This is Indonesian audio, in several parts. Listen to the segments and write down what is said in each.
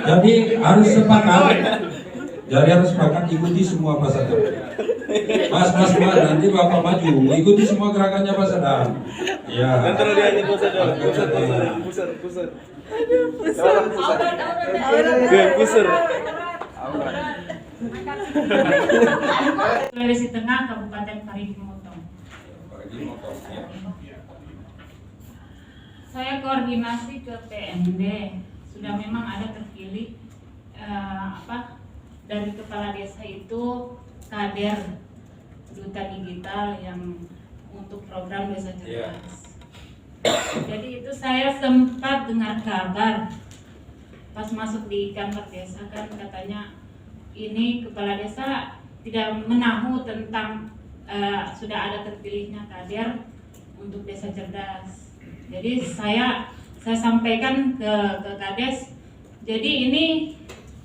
Jadi harus sepakat. Jadi harus sepakat ikuti semua Pak Sadam. Mas, nanti Bapak maju, ikuti semua gerakannya Pak Sadam. Ya. Nanti dia hanya pusat. Sulawesi Tengah, Kabupaten Parigi Motong. Saya koordinasi ke PMD, sudah memang ada terpilih dari kepala desa itu kader duta digital yang untuk program desa cerdas. Jadi itu saya sempat dengar kabar pas masuk di kantor desa kan katanya ini kepala desa tidak menahu tentang sudah ada terpilihnya kader untuk desa cerdas. Jadi saya sampaikan ke Kades. Jadi ini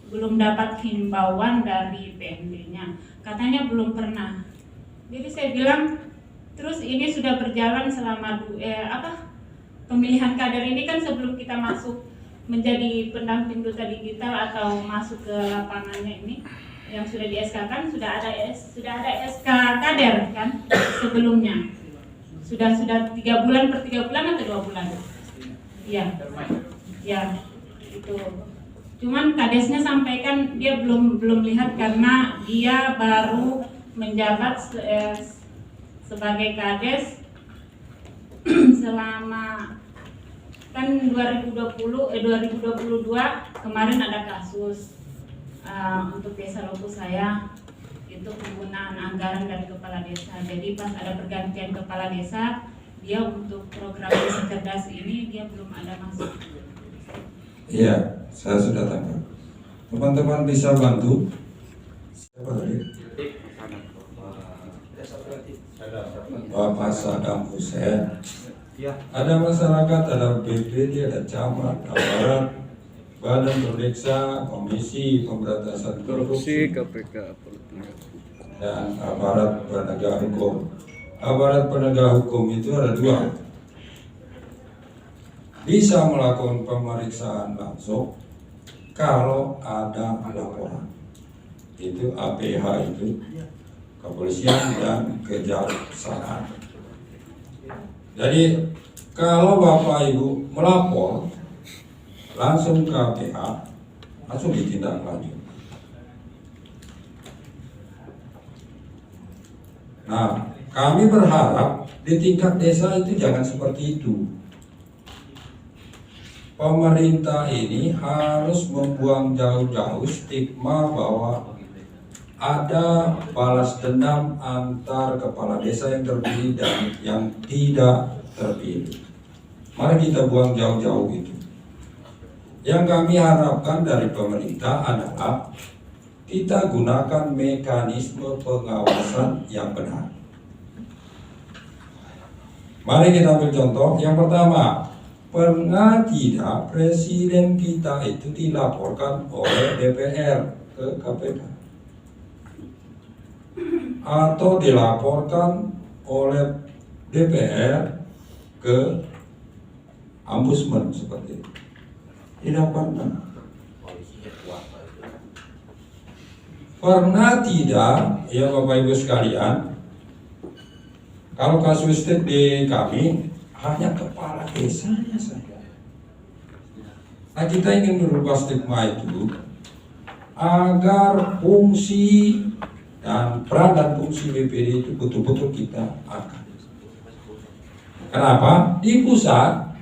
belum dapat himbauan dari PMD-nya. Katanya belum pernah. Jadi saya bilang terus ini sudah berjalan selama pemilihan kader ini kan sebelum kita masuk menjadi pendamping duta digital atau masuk ke lapangannya ini yang sudah di SK kan sudah ada SK kader kan sebelumnya sudah 3 bulan per 3 bulan atau 2 bulan ya itu cuman kadesnya sampaikan dia belum lihat karena dia baru menjabat sebagai kades selama kan 2022 kemarin ada kasus untuk desa Loku saya itu penggunaan anggaran dari kepala desa. Jadi pas ada pergantian kepala desa, dia untuk program desa cerdas ini dia belum ada masuk. Iya, saya sudah tangkap. Teman-teman bisa bantu? Siapa tadi? Bapak Sadam Hussein. Ada masyarakat, ada BPD, ada camat, aparat, Badan Periksa, Komisi Pemberantasan Korupsi, KPK, dan aparat penegak hukum. Aparat penegak hukum itu ada 2. Bisa melakukan pemeriksaan langsung kalau ada laporan. Itu APH itu kepolisian dan kejaksaan. Jadi kalau Bapak Ibu melapor langsung ke APH, langsung ditindaklanjuti. Nah, kami berharap di tingkat desa itu jangan seperti itu. Pemerintah ini harus membuang jauh-jauh stigma bahwa ada balas dendam antar kepala desa yang terpilih dan yang tidak terpilih. Mari kita buang jauh-jauh itu. Yang kami harapkan dari pemerintah adalah kita gunakan mekanisme pengawasan yang benar. Mari kita ambil contoh. Yang pertama, pernah tidak presiden kita itu dilaporkan oleh DPR ke KPK? Atau dilaporkan oleh DPR ke Ombudsman seperti itu? Tidak pernah. Pernah tidak, ya Bapak Ibu sekalian, kalau kasus di kami hanya kepala desanya saja. Nah, kita ingin merubah stigma itu agar fungsi dan peran dan fungsi BPD itu betul-betul kita angkat. Kenapa? Di pusat,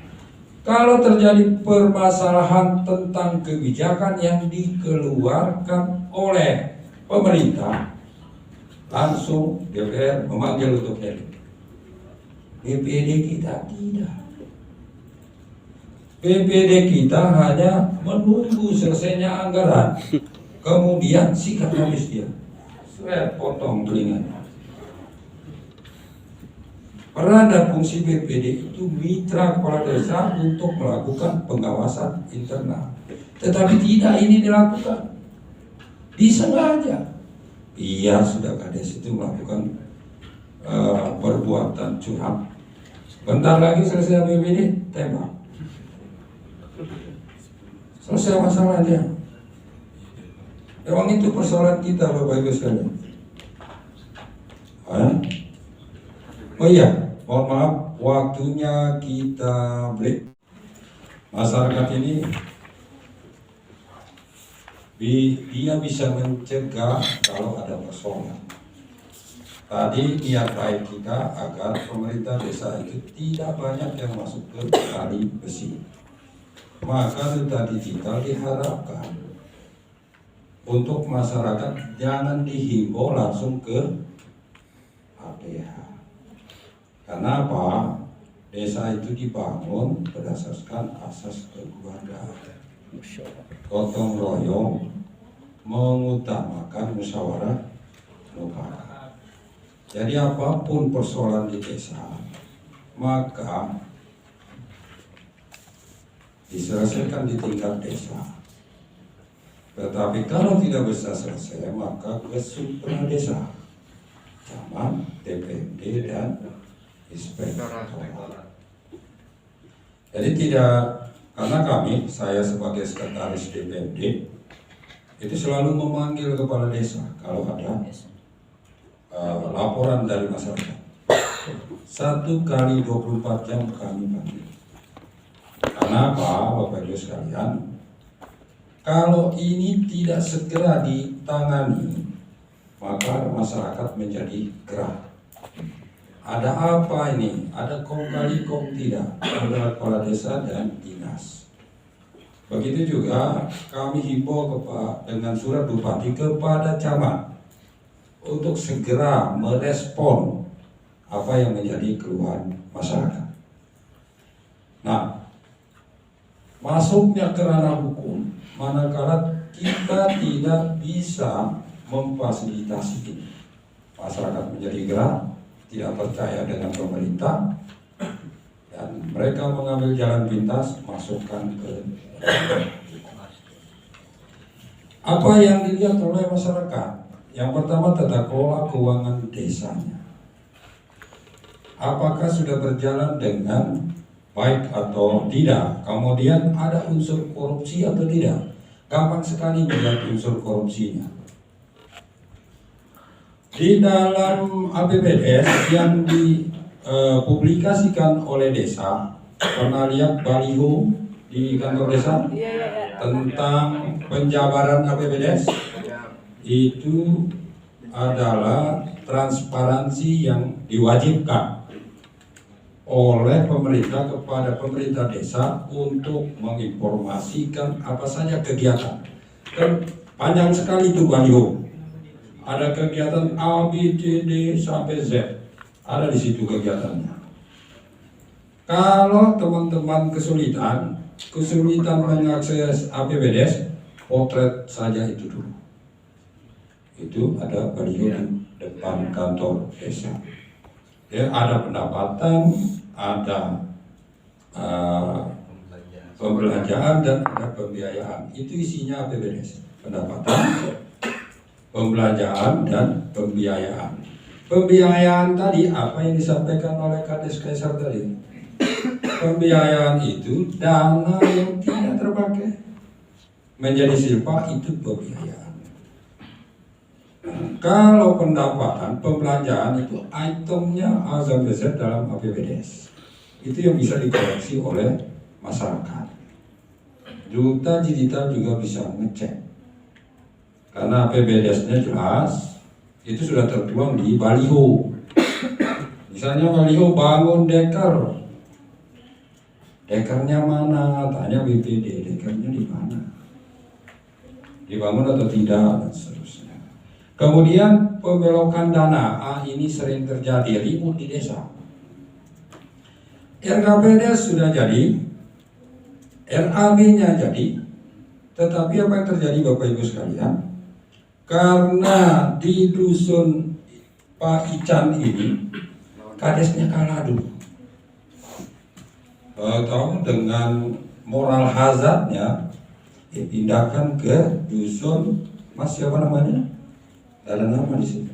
kalau terjadi permasalahan tentang kebijakan yang dikeluarkan oleh pemerintah, langsung DPR memanggil untuk hearing. BPD kita tidak. BPD kita hanya menunggu selesainya anggaran, kemudian sikat habis dia. Saya potong telinganya. Peran dan fungsi BPD itu mitra kepala desa untuk melakukan pengawasan internal. Tetapi tidak ini dilakukan. Disengaja. Iya, sudah kades itu melakukan perbuatan curang. Bentar lagi selesai BPD, tembak. Selesai masalahnya. Emang itu persoalan kita Bapak Ibu sekalian. Oh iya, mohon maaf, waktunya kita break. Masyarakat ini dia bisa mencegah kalau ada persoalan. Tadi niat baik kita agar pemerintah desa itu tidak banyak yang masuk ke tali besi. Maka duta digital diharapkan untuk masyarakat jangan dihimbau langsung ke APH. Karena apa? Desa itu dibangun berdasarkan asas kekeluargaan, gotong royong, mengutamakan musyawarah mufakat. Jadi apapun persoalan di desa, maka diselesaikan di tingkat desa. Tetapi kalau tidak bisa selesai, maka ke supra desa, camat, DPD dan inspektorat. Jadi tidak, karena saya sebagai sekretaris DPD itu selalu memanggil kepala desa kalau ada laporan dari masyarakat. 1 kali 24 jam kami panggil. Kenapa Bapak Ibu sekalian? Kalau ini tidak segera ditangani, maka masyarakat menjadi gerah. Ada apa ini? Ada kong kali kong tidak antara kepala desa dan dinas. Begitu juga kami himbau dengan surat bupati kepada camat untuk segera merespon apa yang menjadi keluhan masyarakat. Nah, masuknya ke ranah hukum manakala kita tidak bisa memfasilitasi ini. Masyarakat menjadi gerah, tidak percaya dengan pemerintah, dan mereka mengambil jalan pintas, masukkan ke apa yang dilihat oleh masyarakat. Yang pertama, tata kelola keuangan desanya. Apakah sudah berjalan dengan baik atau tidak? Kemudian ada unsur korupsi atau tidak? Gampang sekali melihat unsur korupsinya. Di dalam APBDes yang dipublikasikan oleh desa, pernah lihat baliho di kantor desa tentang penjabaran APBDes? Itu adalah transparansi yang diwajibkan oleh pemerintah kepada pemerintah desa untuk menginformasikan apa saja kegiatan. Dan panjang sekali itu baliho. Ada kegiatan A, B, C, D sampai Z. Ada di situ kegiatannya. Kalau teman-teman kesulitan mengakses APBDes, potret saja itu dulu. Itu ada baliho di depan kantor desa. Ya, ada pendapatan, ada pembelanjaan dan ada pembiayaan. Itu isinya APBDes. Pendapatan, pembelanjaan dan pembiayaan. Pembiayaan tadi apa yang disampaikan oleh Kades Kaisar tadi? Pembiayaan itu dana yang tidak terpakai menjadi silpa, itu pembiayaan. Kalau pendapatan, pembelanjaan itu itemnya A sampai Z dalam APBDes. Itu yang bisa dikoreksi oleh masyarakat. Duta digital juga bisa ngecek. Karena APBDes-nya jelas, itu sudah tertuang di baliho. Misalnya baliho bangun deker. Dekernya mana? Tanya BPD, dekernya di mana? Dibangun atau tidak, dan seterusnya. Kemudian pembelokan dana, ini sering terjadi ribut di desa. RKPDes sudah jadi, RAB-nya jadi, tetapi apa yang terjadi Bapak Ibu sekalian? Karena di dusun Pak Ican ini, kadesnya kalah dulu. Tahu dengan moral hazardnya, dipindahkan ke dusun Mas siapa namanya? Ada nama di situ.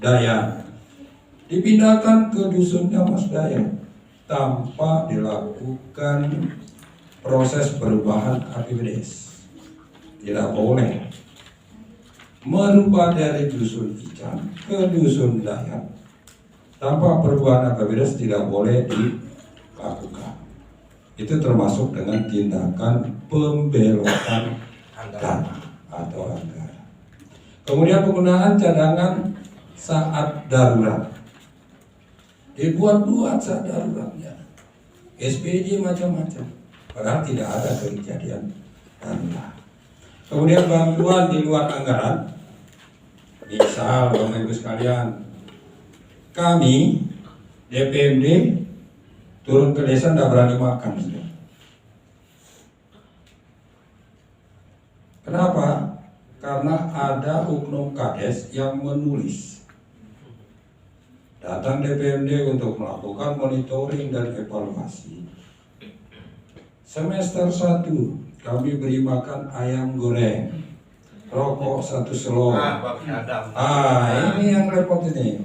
Dayan. Dipindahkan ke dusunnya Mas Dayan. tanpa dilakukan proses perubahan APBDes. Tidak boleh merubah dari dusun Ican ke dusun Dayak tanpa perubahan APBDes, tidak boleh dilakukan. Itu termasuk dengan tindakan pembelokan dana atau anggaran. Kemudian penggunaan cadangan saat darurat, dibuat-buat saat daruratnya, SPD macam-macam, padahal tidak ada kejadian darurat. Kemudian bantuan di luar anggaran, misal Bapak Ibu sekalian, kami DPMD turun ke desa tidak berani makan. Kenapa? Karena ada oknum kades yang menulis. Datang DPMD untuk melakukan monitoring dan evaluasi. Semester 1 kami beri makan ayam goreng, rokok 1 selong. Ini yang repot ini.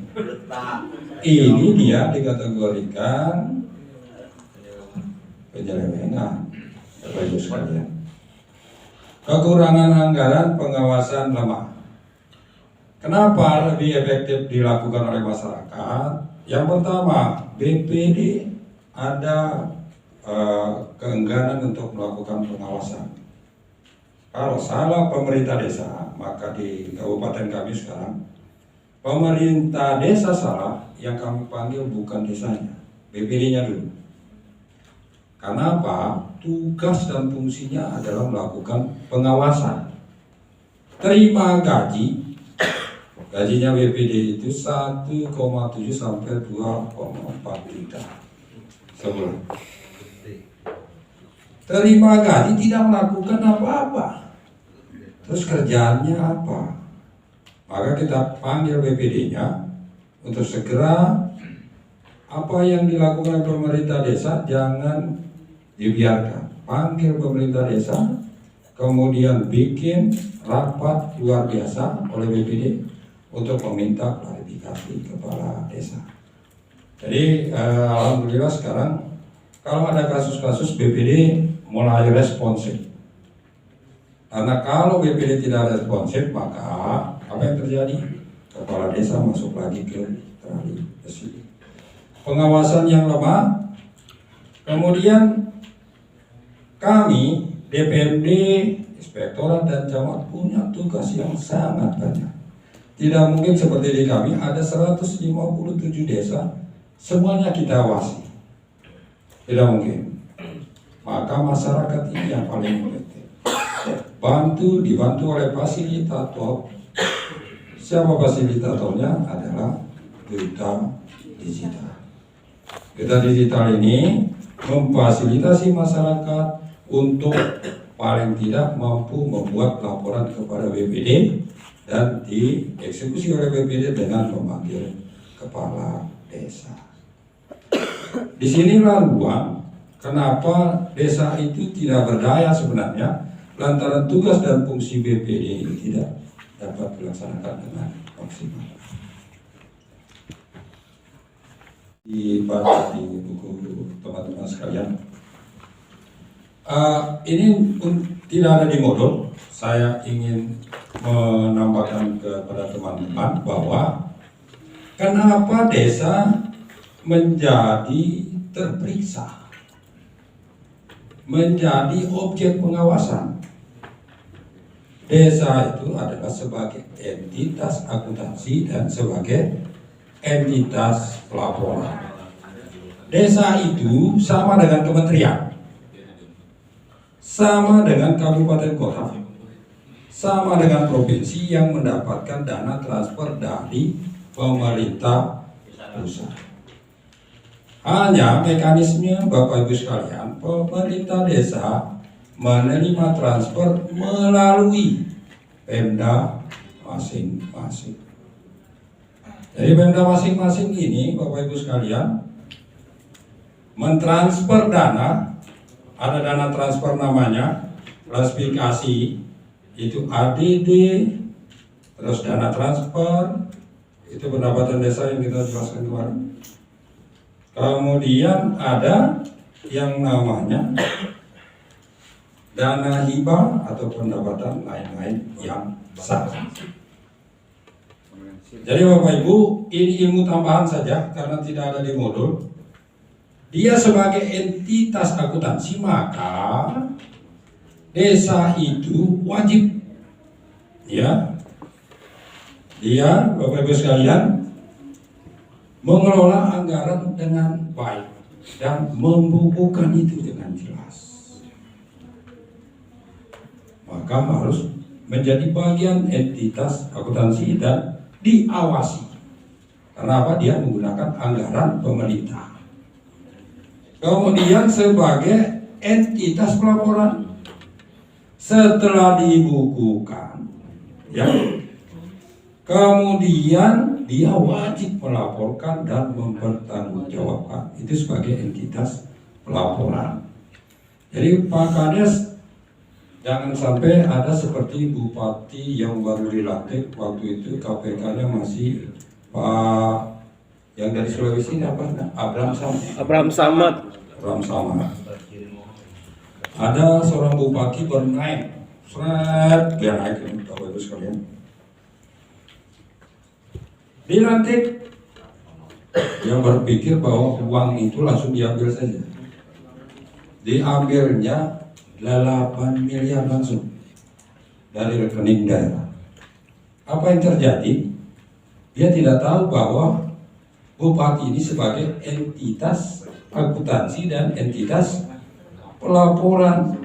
Ini dia dikategorikan penyelewengan, Bapak Ibu sekalian. Kekurangan anggaran, pengawasan lemah. Kenapa lebih efektif dilakukan oleh masyarakat? Yang pertama, BPD ada keengganan untuk melakukan pengawasan. Kalau salah pemerintah desa, maka di kabupaten kami sekarang, pemerintah desa salah, yang kami panggil bukan desanya, BPD-nya dulu. Karena apa? Tugas dan fungsinya adalah melakukan pengawasan. Terima gaji, gajinya BPD itu 1,7 sampai 2,4 juta sebulan. Terima gaji tidak melakukan apa-apa. Terus kerjaannya apa? Maka kita panggil BPD-nya untuk segera apa yang dilakukan pemerintah desa jangan dibiarkan. Panggil pemerintah desa, kemudian bikin rapat luar biasa oleh BPD untuk meminta klarifikasi kepala desa. Jadi alhamdulillah sekarang kalau ada kasus-kasus BPD mulai responsif. Karena kalau BPD tidak responsif, maka apa yang terjadi? Kepala desa masuk lagi ke tali besi. Pengawasan yang lemah. Kemudian kami DPMD, Inspektorat dan Camat punya tugas yang sangat banyak. Tidak mungkin seperti di kami ada 157 desa semuanya kita awasi. Tidak mungkin. Maka masyarakat ini yang paling penting. Dibantu oleh fasilitator. Siapa fasilitatornya? Adalah Duta Digital. Duta Digital ini memfasilitasi masyarakat untuk paling tidak mampu membuat laporan kepada BPD dan dieksekusi oleh BPD dengan memanggil kepala desa. Disinilah ruang kenapa desa itu tidak berdaya sebenarnya, lantaran tugas dan fungsi BPD ini tidak dapat dilaksanakan dengan maksimal. Dibaca di buku teman-teman sekalian. Ini tidak ada di modul. Saya ingin menambahkan kepada teman-teman bahwa kenapa desa menjadi terperiksa, menjadi objek pengawasan. Desa itu adalah sebagai entitas akuntansi dan sebagai entitas pelaporan. Desa itu sama dengan kementerian, sama dengan kabupaten kota, sama dengan provinsi yang mendapatkan dana transfer dari pemerintah pusat. Hanya mekanisme Bapak Ibu sekalian, pemerintah desa menerima transfer melalui Pemda masing-masing. Jadi Pemda masing-masing ini Bapak Ibu sekalian mentransfer dana, ada dana transfer namanya klasifikasi itu ADD, terus dana transfer itu pendapatan desa yang kita jelaskan kemarin. Kemudian ada yang namanya dana hibah atau pendapatan lain-lain yang sah. Jadi Bapak Ibu, ini ilmu tambahan saja karena tidak ada di modul. Dia sebagai entitas akuntansi, maka desa itu wajib, ya, dia Bapak Ibu sekalian mengelola anggaran dengan baik dan membukukan itu dengan jelas. Maka harus menjadi bagian entitas akuntansi dan diawasi. Karena apa? Dia menggunakan anggaran pemerintah. Kemudian sebagai entitas pelaporan, setelah dibukukan, ya, kemudian dia wajib melaporkan dan mempertanggungjawabkan. Itu sebagai entitas pelaporan. Jadi Pak Kades, jangan sampai ada seperti bupati yang baru dilantik, waktu itu KPK-nya masih Pak yang dari Sulawesi, apa? Abraham Samad. Ada seorang bupati baru naik, dia naik, Bapak Ibu sekalian. Dilantik, dia berpikir bahwa uang itu langsung diambil saja. Diambilnya 8 miliar langsung dari rekening daerah. Apa yang terjadi? Dia tidak tahu bahwa bupati ini sebagai entitas akuntansi dan entitas pelaporan.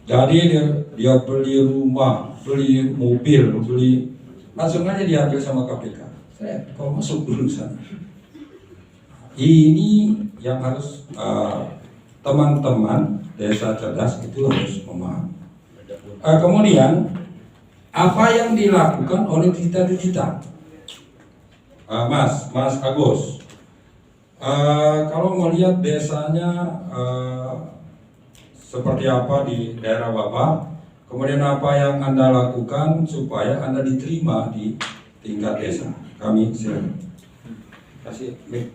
Jadi dia beli rumah, beli mobil, langsung aja diambil sama KPK. Kau masuk dulu sana. Ini yang harus teman-teman desa cerdas itu harus memahami. Kemudian apa yang dilakukan oleh kita digital, Mas Agus, kalau melihat desanya seperti apa di daerah Bapak, kemudian apa yang Anda lakukan supaya Anda diterima di tingkat desa. Kami silakan. Kasih mic.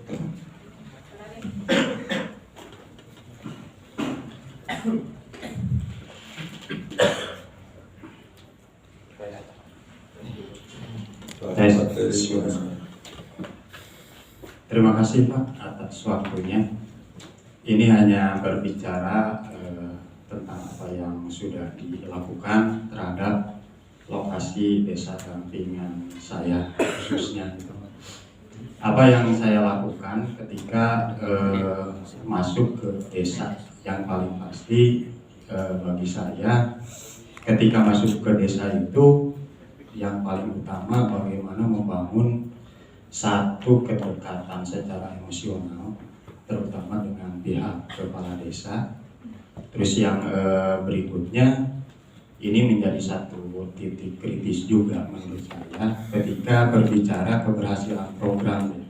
Terima kasih Pak atas waktunya. Ini hanya berbicara tentang apa yang sudah dilakukan terhadap lokasi desa dampingan saya khususnya. Apa yang saya lakukan ketika masuk ke desa, yang paling pasti bagi saya ketika masuk ke desa itu yang paling utama bagaimana membangun satu kedekatan secara emosional terutama dengan pihak kepala desa. Terus yang berikutnya ini menjadi satu titik kritis juga menurut saya ketika berbicara keberhasilan program.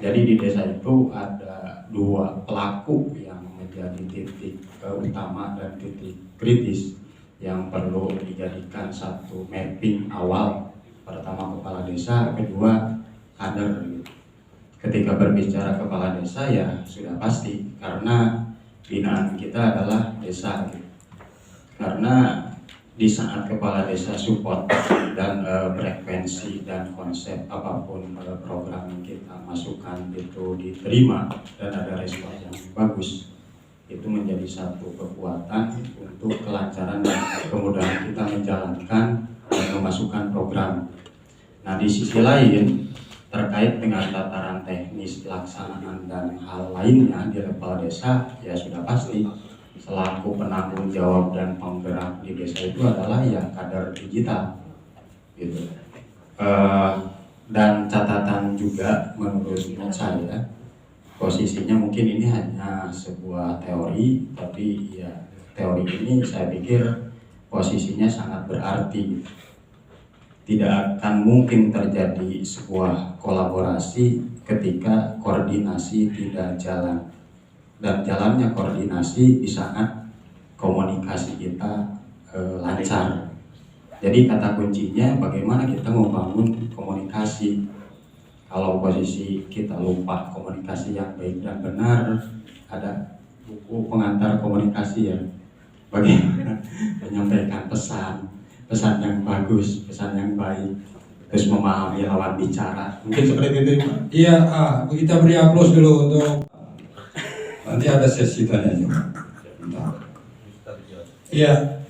Jadi di desa itu ada dua pelaku yang menjadi titik utama dan titik kritis yang perlu dijadikan satu mapping awal. Pertama kepala desa, kedua kader. Ketika berbicara kepala desa ya sudah pasti karena binaan kita adalah desa. Karena di saat kepala desa support dan frekuensi dan konsep apapun program yang kita masukkan itu diterima dan ada respon yang bagus, itu menjadi satu kekuatan untuk kelancaran dan kemudahan kita menjalankan dan memasukkan program. Nah di sisi lain terkait dengan tataran teknis pelaksanaan dan hal lainnya di level desa ya sudah pasti selaku penanggung jawab dan penggerak di desa itu adalah ya kader digital gitu. Dan catatan juga menurut saya posisinya mungkin ini hanya sebuah teori, tapi ya teori ini saya pikir posisinya sangat berarti. Tidak akan mungkin terjadi sebuah kolaborasi ketika koordinasi tidak jalan. Dan jalannya koordinasi di saat komunikasi kita lancar. Jadi kata kuncinya bagaimana kita membangun komunikasi. Kalau posisi kita lupa komunikasi yang baik dan benar, ada buku pengantar komunikasi ya, bagaimana menyampaikan pesan yang bagus, pesan yang baik, terus memahami lawan bicara. Mungkin seperti itu, Pak. Iya, kita beri aplaus dulu untuk nanti ada sesi tanya jawab. Iya,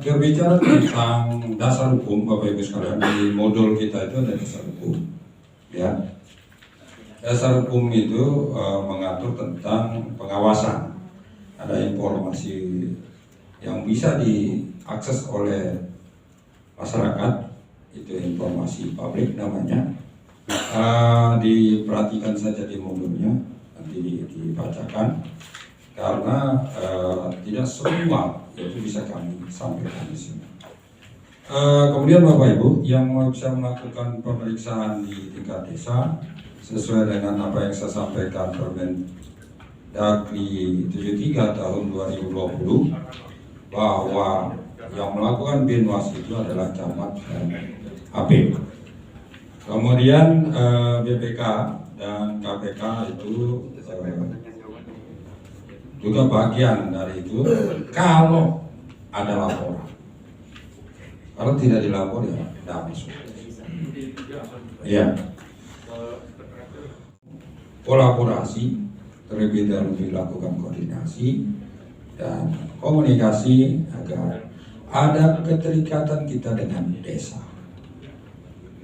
berbicara tentang dasar hukum, Bapak Ibu sekalian, di modul kita itu ada dasar hukum. Ya, dasar hukum itu mengatur tentang pengawasan. Ada informasi yang bisa diakses oleh masyarakat, itu informasi publik namanya. Diperhatikan saja di modulnya, nanti dibacakan, karena tidak semua itu bisa kami sampaikan di sini. Kemudian Bapak Ibu yang bisa melakukan pemeriksaan di tingkat desa sesuai dengan apa yang saya sampaikan Permendagri 73 tahun 2020, bahwa yang melakukan binwas itu adalah camat dan AP. Kemudian BPK dan KPK itu juga bagian dari itu kalau ada laporan. Kalau tidak dilapor ya tidak masuk. Ya. Kolaborasi, terlebih dahulu dilakukan koordinasi dan komunikasi agar ada keterikatan kita dengan desa.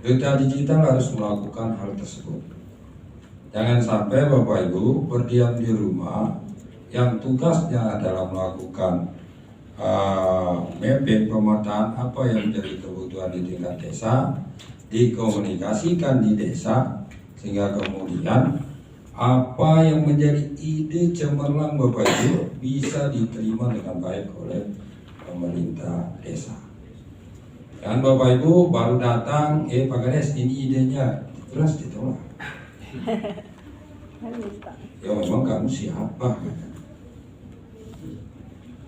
Duta Digital harus melakukan hal tersebut. Jangan sampai Bapak Ibu berdiam di rumah yang tugasnya adalah melakukan mapping, pemetaan apa yang menjadi kebutuhan di tingkat desa, dikomunikasikan di desa, sehingga kemudian apa yang menjadi ide cemerlang Bapak Ibu bisa diterima dengan baik oleh pemerintah desa. Dan Bapak Ibu baru datang, Pak Kades ini idenya, terus ditolak. Ya memang kamu siapa?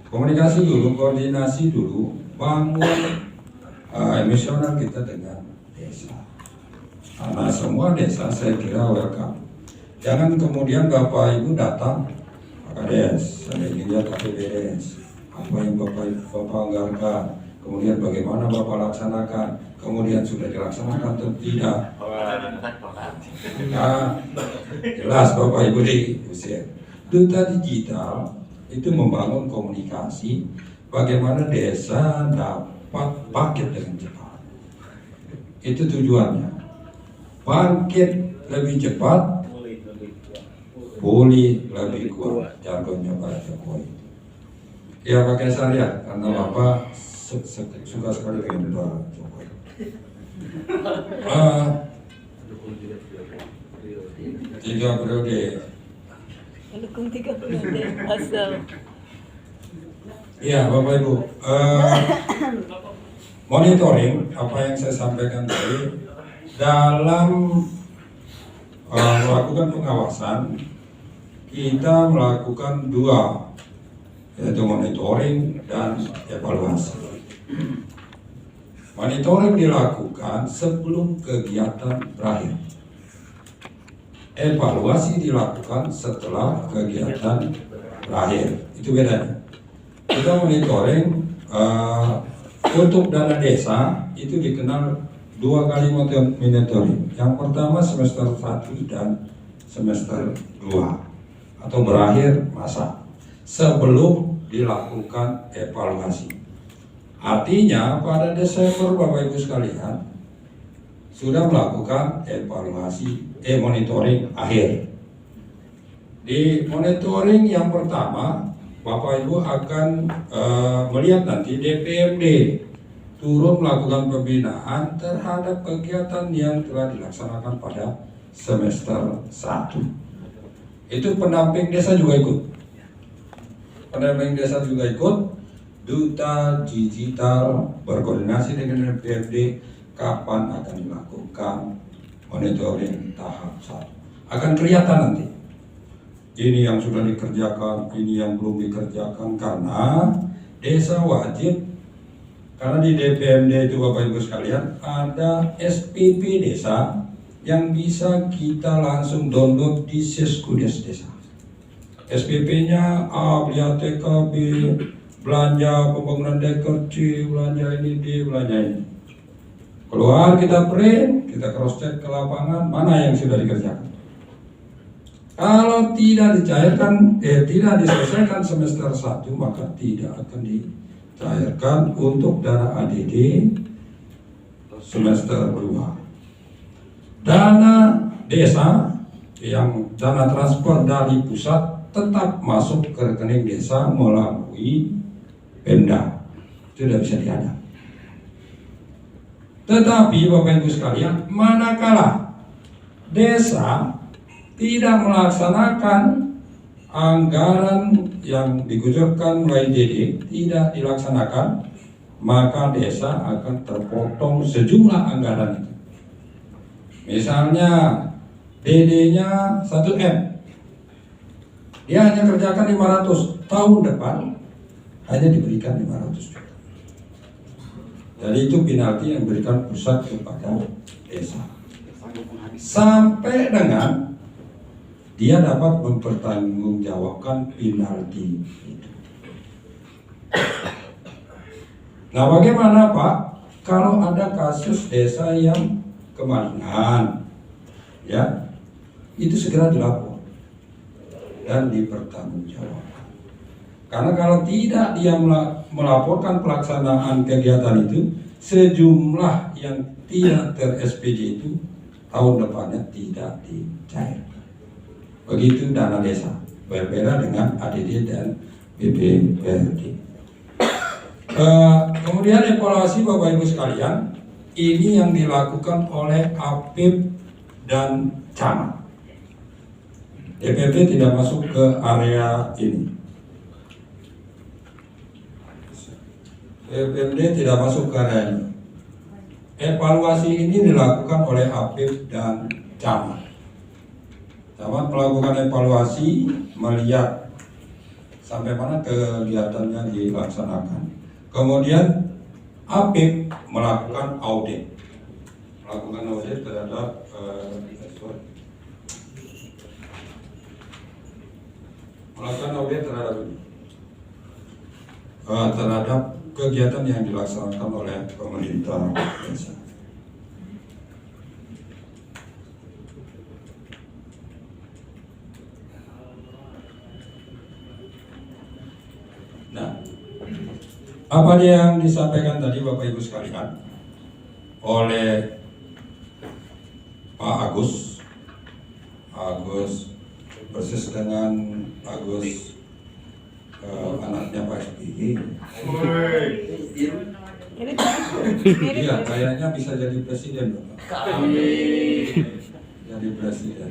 Komunikasi dulu, koordinasi dulu, bangun emosional kita dengan desa. Karena semua desa saya kira welcome. Jangan kemudian Bapak Ibu datang, Pak Kades, saya ingin lihat APBS, apa yang Bapak anggarkan, kemudian bagaimana Bapak laksanakan, kemudian sudah dilaksanakan atau tidak. Nah, jelas Bapak Ibu diusir. Duta Digital itu membangun komunikasi bagaimana desa dapat bangkit dengan cepat. Itu tujuannya. Bangkit lebih cepat, pulih lebih kuat, jargonnya Pak Jokowi. Ya pakai saya karena Bapak suka sekali dengan Pak Jokowi. 3 periode. Mendukung 3 periode asal. Ya Bapak Ibu, monitoring apa yang saya sampaikan tadi dalam melakukan pengawasan, kita melakukan 2, yaitu monitoring dan evaluasi. Monitoring dilakukan sebelum kegiatan berakhir. Evaluasi dilakukan setelah kegiatan berakhir. Itu bedanya. Kita monitoring untuk dana desa itu dikenal 2 kali monitoring. Yang pertama semester 1 dan semester 2 atau berakhir masa sebelum dilakukan evaluasi. Artinya pada Desember Bapak Ibu sekalian sudah melakukan evaluasi monitoring akhir. Di monitoring yang pertama Bapak Ibu akan melihat nanti DPMD turun melakukan pembinaan terhadap kegiatan yang telah dilaksanakan pada semester 1. Itu pendamping desa juga ikut. Pendamping desa juga ikut. Duta Digital berkoordinasi dengan DPMD kapan akan dilakukan monitoring tahap 1. Akan kelihatan nanti. Ini yang sudah dikerjakan, ini yang belum dikerjakan, karena desa wajib, karena di DPMD itu Bapak Ibu sekalian ada SPP desa yang bisa kita langsung download di Seskudes Desa. SPP-nya A, belanja TKB, belanja pembangunan dekor C, belanja ini D, belanja ini. Keluar kita print, kita cross check ke lapangan, mana yang sudah dikerjakan. Kalau tidak dicairkan, tidak diselesaikan semester 1, maka tidak akan dicairkan untuk dana ADD semester 2. Dana desa yang dana transfer dari pusat tetap masuk ke rekening desa melalui Pemda, itu tidak bisa diada. Tetapi Bapak Ibu sekalian, manakala desa tidak melaksanakan anggaran yang dikucurkan melalui DD, tidak dilaksanakan, maka desa akan terpotong sejumlah anggaran itu. Misalnya DD-nya 1M, dia hanya kerjakan 500, tahun depan hanya diberikan 500 juta. Jadi itu penalti yang diberikan pusat kepada desa. Sampai dengan dia dapat mempertanggungjawabkan penalti itu. Nah, bagaimana Pak kalau ada kasus desa yang kemalingan, ya, itu segera dilapor dan dipertanggungjawabkan. Karena kalau tidak dia melaporkan pelaksanaan kegiatan itu, sejumlah yang tidak ter-SPJ itu tahun depannya tidak dicairkan. Begitu dana desa, berbeda dengan ADD dan BPRD. Kemudian evaluasi Bapak Ibu sekalian, ini yang dilakukan oleh APIP dan camat. DPP tidak masuk ke area ini. DPD tidak masuk ke area ini. Evaluasi ini dilakukan oleh APIP dan camat. Camat melakukan evaluasi, melihat sampai mana kegiatannya dilaksanakan. Kemudian APIP melakukan audit. Melakukan audit terhadap melakukan audit terhadap kegiatan yang dilaksanakan oleh pemerintah desa. Nah, apa yang disampaikan tadi Bapak Ibu sekalian oleh Pak Agus persis dengan Agus anaknya Pak SBY. Iya, kayaknya bisa jadi presiden, Bapak. Jadi presiden.